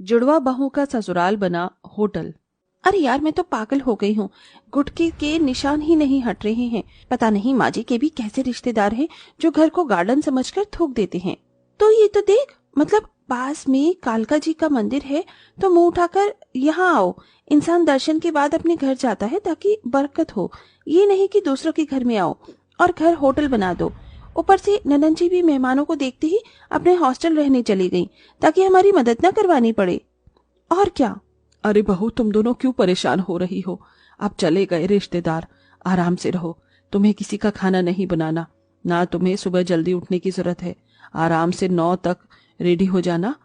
जुड़वा बहू का ससुराल बना होटल। अरे यार, मैं तो पागल हो गई हूँ। गुटके के निशान ही नहीं हट रहे हैं। पता नहीं माँ जी के भी कैसे रिश्तेदार हैं जो घर को गार्डन समझकर थूक देते हैं। तो ये तो देख, मतलब पास में कालका जी का मंदिर है तो मुंह उठाकर यहाँ आओ। इंसान दर्शन के बाद अपने घर जाता है ताकि बरकत हो, ये नहीं कि दूसरों के घर में आओ और घर होटल बना दो। ऊपर से ननन जी भी मेहमानों को देखते ही अपने हॉस्टल रहने चली गई ताकि हमारी मदद न करवानी पड़े। और क्या। अरे बहू, तुम दोनों क्यों परेशान हो रही हो? अब चले गए रिश्तेदार, आराम से रहो। तुम्हें किसी का खाना नहीं बनाना, ना तुम्हें सुबह जल्दी उठने की जरूरत है। आराम से 9 तक रेडी हो जाना।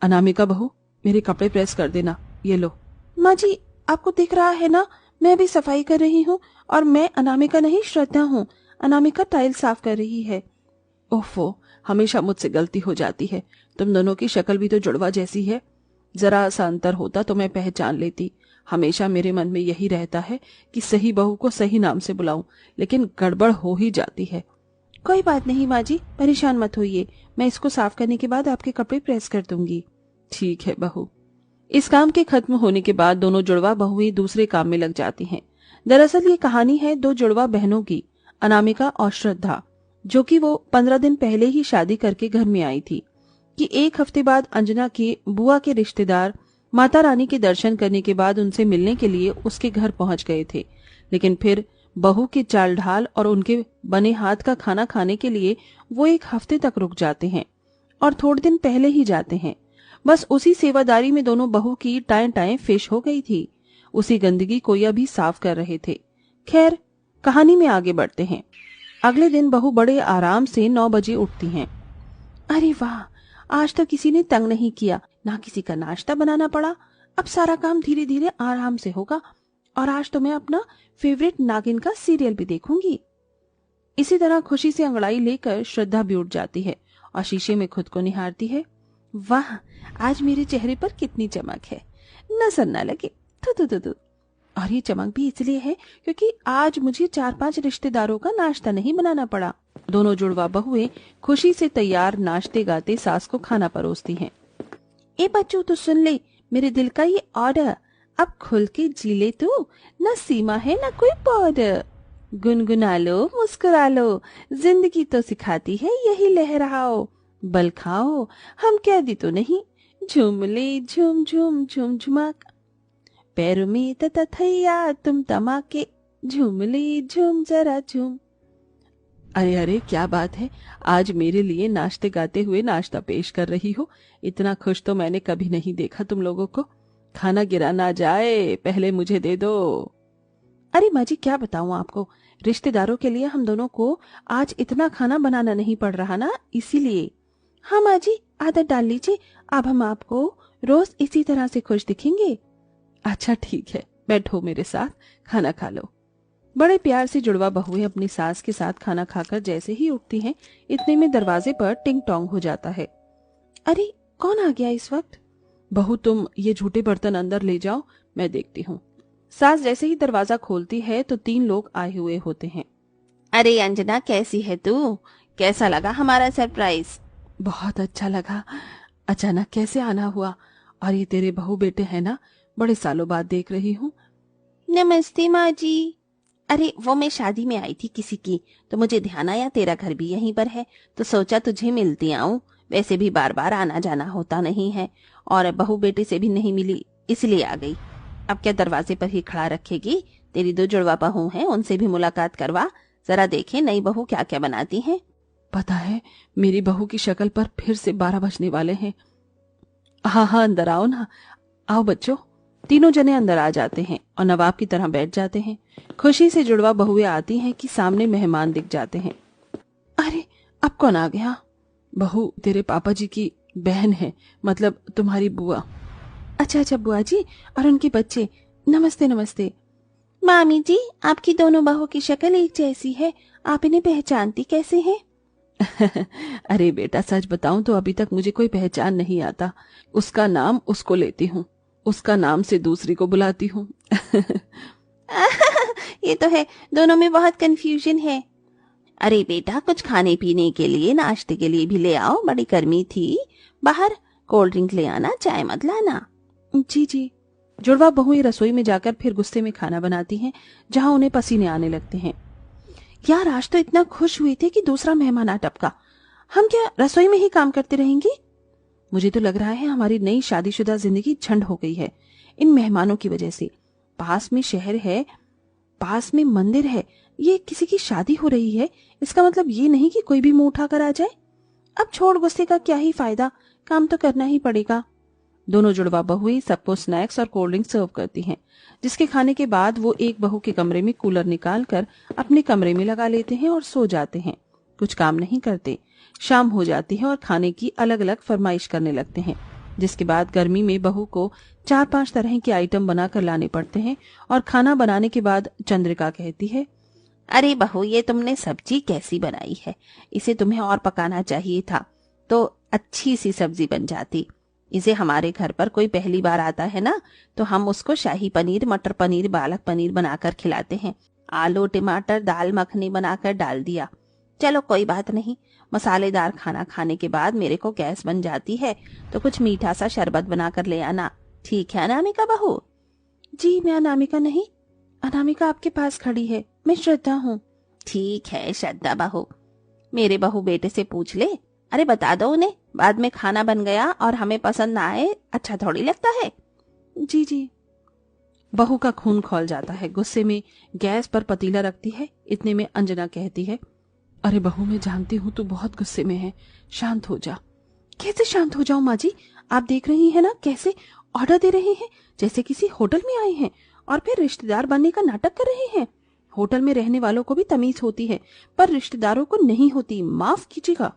अनामिका बहू, मेरे कपड़े प्रेस कर देना। ये लो। माँ जी, आपको दिख रहा है ना, मैं भी सफाई कर रही हूँ। और मैं अनामिका नहीं, श्रद्धा हूँ। अनामिका टाइल साफ कर रही है। ओफो, हमेशा मुझसे गलती हो जाती है। तुम दोनों की शक्ल भी तो जुड़वा जैसी है। जरा सा अंतर होता तो मैं पहचान लेती। हमेशा मेरे मन में यही रहता है कि सही बहू को सही नाम से बुलाऊं, लेकिन गड़बड़ हो ही जाती है। कोई बात नहीं माँ जी, परेशान मत होइए। मैं इसको साफ करने के बाद आपके कपड़े प्रेस कर दूंगी। ठीक है बहू। इस काम के खत्म होने के बाद दोनों जुड़वा बहुएं दूसरे काम में लग जाती हैं। दरअसल ये कहानी है 2 जुड़वा बहनों की, अनामिका और श्रद्धा, जो कि वो 15 दिन पहले ही शादी करके घर में आई थी कि 1 हफ्ते बाद अंजना के बुआ के रिश्तेदार माता रानी के दर्शन करने के बाद उनसे मिलने के लिए उसके घर पहुंच गए थे। लेकिन फिर बहू के चाल ढाल और उनके बने हाथ का खाना खाने के लिए वो 1 हफ्ते तक रुक जाते हैं और थोड़े दिन पहले ही जाते हैं। बस उसी सेवादारी में दोनों बहू की टाएं टाएं फिश हो गई थी। उसी गंदगी को यह भी साफ कर रहे थे। खैर, कहानी में आगे बढ़ते हैं। अगले दिन बहू बड़े आराम से 9 बजे उठती हैं। अरे वाह, आज तो किसी ने तंग नहीं किया, ना किसी का नाश्ता बनाना पड़ा। अब सारा काम धीरे धीरे आराम से होगा और आज तो मैं अपना फेवरेट नागिन का सीरियल भी देखूंगी। इसी तरह खुशी से अंगड़ाई लेकर श्रद्धा भी उठ जाती है और शीशे में खुद को निहारती है। वाह, आज मेरे चेहरे पर कितनी चमक है, नजर न लगे। थू थू थू थू। और ये चमक भी इसलिए है क्योंकि आज मुझे 4-5 रिश्तेदारों का नाश्ता नहीं बनाना पड़ा। दोनों जुड़वा बहुएं खुशी से तैयार नाश्ते गाते सास को खाना परोसती हैं। ए बच्चों, तो सुन ले मेरे दिल का ये ऑर्डर, अब खुल के जी ले तू, न सीमा है न कोई बॉर्डर। गुनगुना लो, मुस्कुरा लो, जिंदगी तो सिखाती है यही लहराओ। बल खाओ, हम कैदी तो नहीं, झूम ले झूम झूम झूम झुमाक। पैरों में तथैया तुम तमाके, झूम ले झूम जरा झूम। अरे अरे, क्या बात है, आज मेरे लिए नाश्ते गाते हुए नाश्ता पेश कर रही हो। इतना खुश तो मैंने कभी नहीं देखा तुम लोगों को। खाना गिरा ना जाए, पहले मुझे दे दो। अरे माँ जी, क्या बताऊं आपको, रिश्तेदारों के लिए हम दोनों को आज इतना खाना बनाना नहीं पड़ रहा ना, इसीलिए। हाँ माँ जी, आदत डाल लीजिए, अब हम आपको रोज इसी तरह से खुश दिखेंगे। अच्छा ठीक है, बैठो मेरे साथ, खाना खा लो। बड़े प्यार से जुड़वा बहुएं अपनी सास के साथ खाना खाकर जैसे ही उठती हैं, इतने में दरवाजे पर टिंग टोंग हो जाता है। अरे, कौन आ गया इस वक्त? बहू, तुम ये झूठे बर्तन अंदर ले जाओ, मैं देखती हूँ। सास जैसे ही दरवाजा खोलती है तो 3 लोग आए हुए होते हैं। अरे अंजना, कैसी है तू? कैसा लगा हमारा सरप्राइज? बहुत अच्छा लगा। अचानक कैसे आना हुआ? और ये तेरे बहू बेटे हैं ना, बड़े सालों बाद देख रही हूँ। नमस्ते माँ जी। अरे वो मैं शादी में आई थी किसी की, तो मुझे ध्यान आया तेरा घर भी यहीं पर है, तो सोचा तुझे मिलती आऊं। वैसे भी बार बार आना जाना होता नहीं है और बहू बेटे से भी नहीं मिली, इसलिए आ गई। अब क्या दरवाजे पर ही खड़ा रखेगी? तेरी 2 जुड़वा बहू हैं, उनसे भी मुलाकात करवा, जरा देखें नई बहू क्या क्या बनाती हैं। पता है, मेरी बहू की शक्ल पर फिर से 12 बजने वाले हैं। हाँ हाँ, अंदर आओ ना। आओ बच्चों। तीनों जने अंदर आ जाते हैं और नवाब की तरह बैठ जाते हैं। खुशी से जुड़वा बहुएं आती हैं कि सामने मेहमान दिख जाते हैं। अरे, अब कौन आ गया? बहू तेरे पापा जी की बहन है, मतलब तुम्हारी बुआ। अच्छा अच्छा, बुआ जी और उनके बच्चे, नमस्ते नमस्ते। मामी जी, आपकी दोनों बहू की शक्ल एक जैसी है, आप इन्हें पहचानती कैसे हैं? अरे बेटा, सच बताऊं तो अभी तक मुझे कोई पहचान नहीं आता। उसका नाम उसको लेती हूँ, उसका नाम से दूसरी को बुलाती हूँ। ये तो है, दोनों में बहुत कंफ्यूजन है। अरे बेटा, कुछ खाने पीने के लिए, नाश्ते के लिए भी ले आओ, बड़ी गर्मी थी। बाहर कोल्ड ड्रिंक ले आना, चाय मत लाना। जी जी। जुड़वा बहुएं रसोई में जाकर फिर गुस्से में खाना बनाती हैं, जहां उन्हें पसीने आने लगते हैं। यार आज तो इतना खुश हुए थे कि दूसरा मेहमान आ टपका। हम क्या रसोई में ही काम करते रहेंगे? मुझे तो लग रहा है हमारी नई शादीशुदा जिंदगी झंड हो गई है इन मेहमानों की वजह से। पास में शहर है, पास में मंदिर है, ये किसी की शादी हो रही है, इसका मतलब ये नहीं कि कोई भी मुंह उठाकर आ जाए। अब छोड़ गुस्से का क्या ही फायदा, काम तो करना ही पड़ेगा। दोनों जुड़वा बहुएं सबको स्नैक्स और कोल्ड ड्रिंक सर्व करती हैं, जिसके खाने के बाद वो एक बहू के कमरे में कूलर निकाल कर अपने कमरे में लगा लेते हैं और सो जाते हैं। कुछ काम नहीं करते। शाम हो जाती है और खाने की अलग अलग फरमाइश करने लगते हैं, जिसके बाद गर्मी में बहू को 4-5 तरह के आइटम बनाकर लाने पड़ते हैं। और खाना बनाने के बाद चंद्रिका कहती है, अरे बहू ये तुमने सब्जी कैसी बनाई है, इसे तुम्हें और पकाना चाहिए था तो अच्छी सी सब्जी बन जाती। इसे हमारे घर पर कोई पहली बार आता है ना, तो हम उसको शाही पनीर, मटर पनीर, पालक पनीर बनाकर खिलाते हैं। आलू टमाटर दाल मखनी बनाकर डाल दिया। चलो कोई बात नहीं, मसालेदार खाना खाने के बाद मेरे को गैस बन जाती है तो कुछ मीठा सा शरबत बनाकर ले आना, ठीक है अनामिका बहू? जी मैं अनामिका नहीं, अनामिका आपके पास खड़ी है, मैं श्रद्धा हूँ। ठीक है श्रद्धा बहू, मेरे बहू बेटे से पूछ ले। अरे बता दो उन्हें, बाद में खाना बन गया और हमें पसंद ना आए अच्छा थोड़ी लगता है। जी जी। बहू का खून खौल जाता है, गुस्से में गैस पर पतीला रखती है। इतने में अंजना कहती है, अरे बहू मैं जानती हूँ तू बहुत गुस्से में है, शांत हो जा। कैसे शांत हो जाऊं माँ जी? आप देख रही हैं ना कैसे ऑर्डर दे रहे हैं, जैसे किसी होटल में आए हैं और फिर रिश्तेदार बनने का नाटक कर रहे हैं। होटल में रहने वालों को भी तमीज होती है, पर रिश्तेदारों को नहीं होती, माफ कीजिएगा।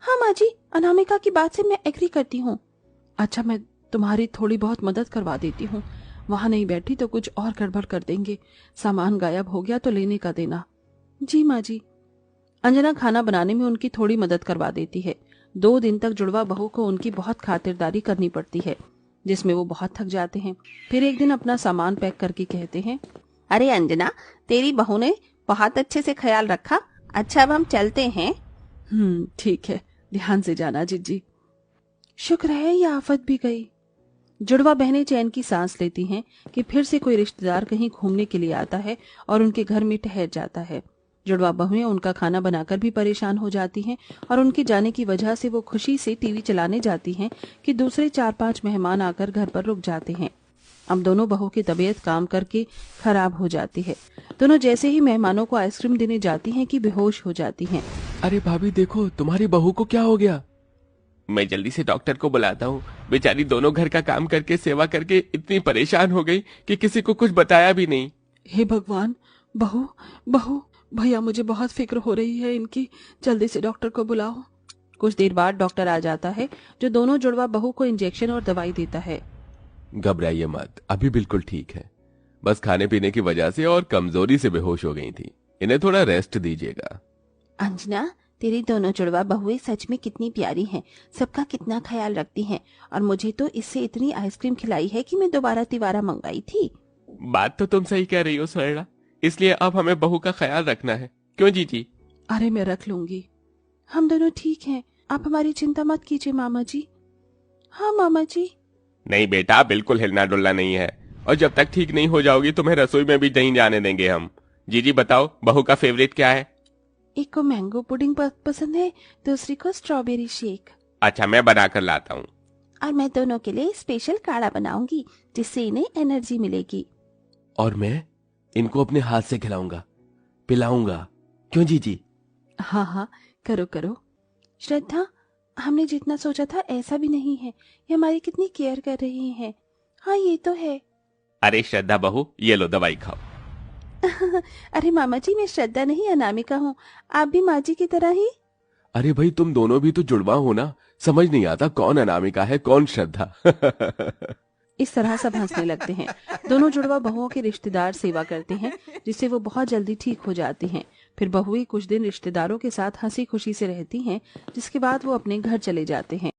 हाँ माँ जी, अनामिका की बात से मैं एग्री करती हूँ। अच्छा मैं तुम्हारी थोड़ी बहुत मदद करवा देती हूँ, वहां नहीं बैठी तो कुछ और गड़बड़ कर देंगे। सामान गायब हो गया तो लेने का देना। जी माँ जी। अंजना खाना बनाने में उनकी थोड़ी मदद करवा देती है। 2 दिन तक जुड़वा बहू को उनकी बहुत खातिरदारी करनी पड़ती है, जिसमें वो बहुत थक जाते हैं। फिर एक दिन अपना सामान पैक करके कहते हैं, अरे अंजना तेरी बहू ने बहुत अच्छे से ख्याल रखा, अच्छा अब हम चलते हैं। ठीक है, ध्यान से जाना जिज्जी। शुक्र है ये आफत भी गई। जुड़वा बहनें चैन की सांस लेती हैं कि फिर से कोई रिश्तेदार कहीं घूमने के लिए आता है और उनके घर में ठहर जाता है। जुड़वा बहुएं उनका खाना बनाकर भी परेशान हो जाती हैं और उनके जाने की वजह से वो खुशी से टीवी चलाने जाती हैं कि दूसरे 4-5 मेहमान आकर घर पर रुक जाते हैं। अब दोनों बहू की तबीयत काम करके खराब हो जाती है। दोनों जैसे ही मेहमानों को आइसक्रीम देने जाती हैं कि बेहोश हो जाती हैं। अरे भाभी देखो तुम्हारी बहू को क्या हो गया। मैं जल्दी से डॉक्टर को बुलाता हूँ। बेचारी दोनों घर का काम करके सेवा करके इतनी परेशान हो गई कि किसी को कुछ बताया भी नहीं। हे भगवान, बहू बहू भैया मुझे बहुत फिक्र हो रही है इनकी, जल्दी से डॉक्टर को बुलाओ। कुछ देर बाद डॉक्टर आ जाता है, जो दोनों जुड़वा बहू को इंजेक्शन और दवाई देता है। घबराइए मत, अभी बिल्कुल ठीक है, बस खाने पीने की वजह से और कमजोरी से बेहोश हो गई थी, इन्हें थोड़ा रेस्ट दीजिएगा। अंजना तेरी दोनों जुड़वा बहुएं सच में कितनी प्यारी हैं, सबका कितना ख्याल रखती हैं, और मुझे तो इससे इतनी आइसक्रीम खिलाई है कि मैं दोबारा तिवारा मंगाई थी। बात तो तुम सही कह रही हो सरला, इसलिए अब हमें बहू का ख्याल रखना है, क्यों जीजी? अरे मैं रख लूंगी, हम दोनों ठीक हैं, आप हमारी चिंता मत कीजिए मामा जी। हाँ मामा जी। नहीं बेटा, बिल्कुल हिलना डुलना नहीं है, और जब तक ठीक नहीं हो जाओगी तुम्हें रसोई में भी नहीं जाने देंगे हम। जीजी बताओ बहू का फेवरेट क्या है? एक को मैंगो पुडिंग पसंद है, दूसरी को स्ट्रॉबेरी शेक। अच्छा मैं बना कर लाता हूँ। और मैं दोनों के लिए स्पेशल काढ़ा बनाऊंगी, जिससे इन्हें एनर्जी मिलेगी। और मैं इनको अपने हाथ से खिलाऊंगा, पिलाऊंगा, क्यों जीजी? हाँ हाँ करो करो। श्रद्धा, हमने जितना सोचा था ऐसा भी नहीं है, ये हमारी कितनी केयर कर रही हैं। हाँ ये तो है। अरे श्रद्धा बहू, ये लो दवाई खाओ। अरे मामा जी मैं श्रद्धा नहीं अनामिका हूँ, आप भी माँ जी की तरह ही। अरे भाई तुम दोनों भी तो जुड़वा हो ना, समझ नहीं आता कौन अनामिका है कौन श्रद्धा। इस तरह सब हंसने लगते हैं। दोनों जुड़वा बहुओं के रिश्तेदार सेवा करते हैं, जिससे वो बहुत जल्दी ठीक हो जाती हैं। फिर बहुएं कुछ दिन रिश्तेदारों के साथ हंसी खुशी से रहती हैं, जिसके बाद वो अपने घर चले जाते हैं।